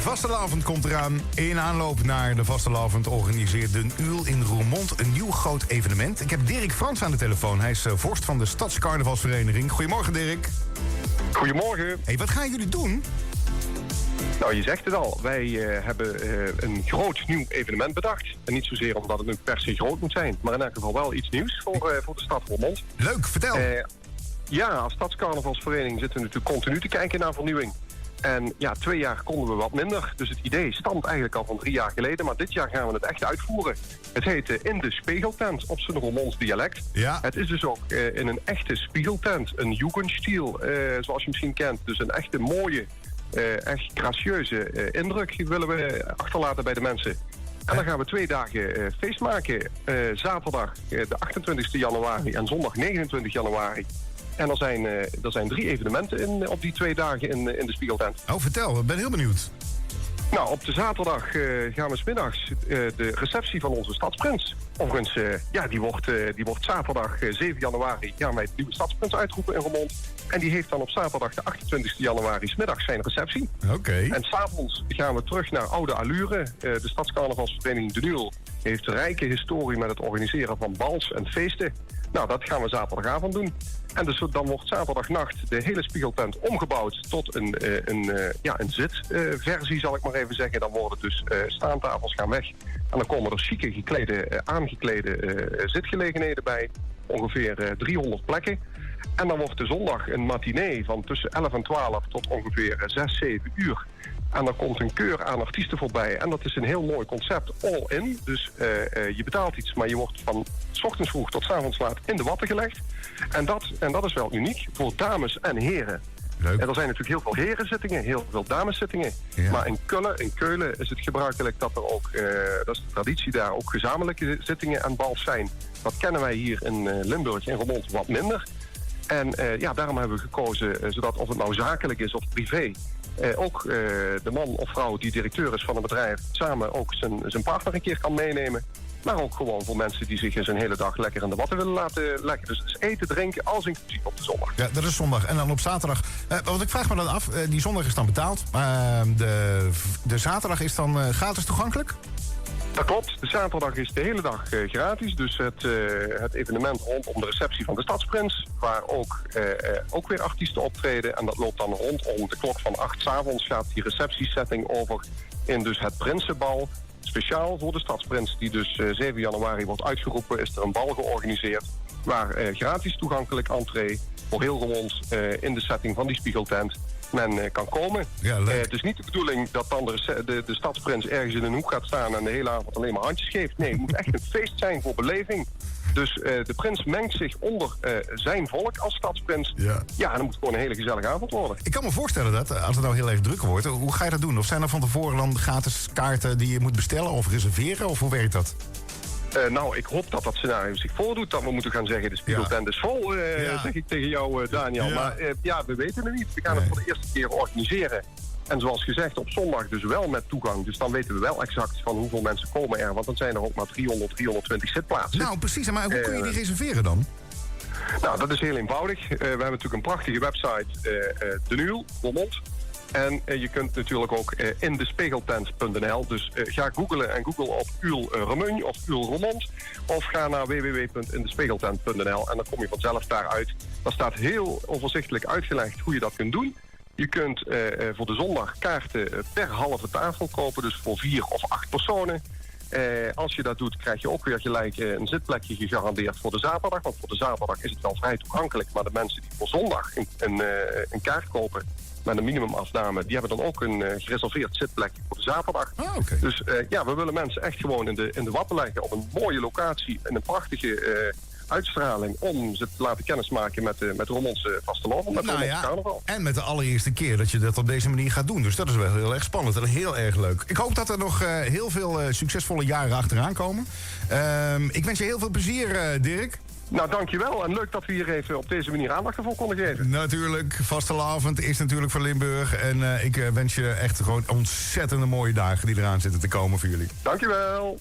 Vastelavond komt eraan. In aanloop naar de Vastelavond organiseert de Uul in Roermond een nieuw groot evenement. Ik heb Dirk Frans aan de telefoon. Hij is vorst van de Stadscarnavalsvereniging. Goedemorgen, Dirk. Goedemorgen. Hey, wat gaan jullie doen? Nou, je zegt het al. Wij hebben een groot nieuw evenement bedacht. En niet zozeer omdat het nu per se groot moet zijn. Maar in elk geval wel iets nieuws voor de stad Roermond. Leuk, vertel. Ja, als Stadscarnavalsvereniging zitten we natuurlijk continu te kijken naar vernieuwing. En ja, 2 jaar konden we wat minder. Dus het idee stamt eigenlijk al van 3 jaar geleden. Maar dit jaar gaan we het echt uitvoeren. Het heet In de Spiegeltent op zijn Roermonds dialect. Ja. Het is dus ook in een echte spiegeltent. Een Jugendstil, zoals je misschien kent. Dus een echte mooie, echt gracieuze indruk willen we achterlaten bij de mensen. En dan gaan we 2 dagen feest maken. Zaterdag de 28 januari en zondag 29 januari. En er zijn 3 evenementen op die 2 dagen in de Spiegeltent. Oh, vertel. Ik ben heel benieuwd. Nou, op de zaterdag gaan we 's middags de receptie van onze stadsprins. Overigens, die wordt zaterdag 7 januari gaan wij het nieuwe stadsprins uitroepen in Roermond. En die heeft dan op zaterdag de 28 januari 's middags zijn receptie. Oké. En 's avonds gaan we terug naar oude allure. De Stadscarnavalsvereniging De Nuul heeft een rijke historie met het organiseren van bals en feesten. Nou, dat gaan we zaterdagavond doen. En dus dan wordt zaterdagnacht de hele Spiegeltent omgebouwd tot een zitversie, zal ik maar even zeggen. Dan worden dus staantafels gaan weg. En dan komen er chique aangeklede zitgelegenheden bij. Ongeveer 300 plekken. En dan wordt de zondag een matinee van tussen 11 en 12 tot ongeveer 6, 7 uur. En dan komt een keur aan artiesten voorbij. En dat is een heel mooi concept, all in. Dus je betaalt iets, maar je wordt van 's ochtends vroeg tot 's avonds laat in de watten gelegd. En dat is wel uniek voor dames en heren. Leuk. En er zijn natuurlijk heel veel herenzittingen, heel veel dameszittingen. Ja. Maar in Keulen is het gebruikelijk dat er ook, dat is de traditie daar, ook gezamenlijke zittingen en bals zijn. Dat kennen wij hier in Limburg en Roermond wat minder. En daarom hebben we gekozen, zodat of het nou zakelijk is of privé, ook de man of vrouw die directeur is van een bedrijf samen ook zijn partner een keer kan meenemen. Maar ook gewoon voor mensen die zich eens een hele dag lekker in de watten willen laten leggen. Dus het is eten, drinken, alles inclusief op de zondag. Ja, dat is zondag. En dan op zaterdag. Want ik vraag me dan af, die zondag is dan betaald. De zaterdag is dan gratis toegankelijk? Dat klopt. De zaterdag is de hele dag gratis. Dus het evenement rondom de receptie van de Stadsprins. Waar ook weer artiesten optreden. En dat loopt dan rondom de klok van 8 's avonds gaat die receptiesetting over in dus het Prinsenbal. Speciaal voor de Stadsprins, die dus 7 januari wordt uitgeroepen, is er een bal georganiseerd. Waar gratis toegankelijk entree voor heel Roermond in de setting van die Spiegeltent men kan komen. Ja, leuk. Het is niet de bedoeling dat dan de Stadsprins ergens in een hoek gaat staan en de hele avond alleen maar handjes geeft. Nee, het moet echt een feest zijn voor beleving. Dus de prins mengt zich onder zijn volk als stadsprins. Ja, en dan moet het gewoon een hele gezellige avond worden. Ik kan me voorstellen dat, als het nou heel erg druk wordt, hoe ga je dat doen? Of zijn er van tevoren dan gratis kaarten die je moet bestellen of reserveren? Of hoe werkt dat? Nou, ik hoop dat scenario zich voordoet. Dat we moeten gaan zeggen, de Spiegeltent is vol, zeg ik tegen jou, Daniel. Ja. Maar we weten het niet. We gaan het voor de eerste keer organiseren. En zoals gezegd, op zondag dus wel met toegang. Dus dan weten we wel exact van hoeveel mensen komen er. Want dan zijn er ook maar 320 zitplaatsen. Nou, precies. Maar hoe kun je die reserveren dan? Nou, dat is heel eenvoudig. We hebben natuurlijk een prachtige website, De Nuul, Roermond. En je kunt natuurlijk ook indespiegeltent.nl. Dus ga googlen en google op Uul Remun of Uul Roermond. Of ga naar www.indespiegeltent.nl en dan kom je vanzelf daaruit. Daar staat heel overzichtelijk uitgelegd hoe je dat kunt doen. Je kunt voor de zondag kaarten per halve tafel kopen, dus voor 4 of 8 personen. Als je dat doet, krijg je ook weer gelijk een zitplekje gegarandeerd voor de zaterdag. Want voor de zaterdag is het wel vrij toegankelijk. Maar de mensen die voor zondag een kaart kopen met een minimumafname, die hebben dan ook een gereserveerd zitplekje voor de zaterdag. Oh, okay. Dus we willen mensen echt gewoon in de watten leggen op een mooie locatie en een prachtige uitstraling om ze te laten kennismaken met de Roermondse vastelovend, met Roermondse carnaval. En met de allereerste keer dat je dat op deze manier gaat doen. Dus dat is wel heel erg spannend en heel erg leuk. Ik hoop dat er nog heel veel succesvolle jaren achteraan komen. Ik wens je heel veel plezier, Dirk. Nou, dankjewel. En leuk dat we hier even op deze manier aandacht ervoor konden geven. Natuurlijk, vastelavond is natuurlijk voor Limburg. En ik wens je echt gewoon ontzettende mooie dagen die eraan zitten te komen voor jullie. Dankjewel.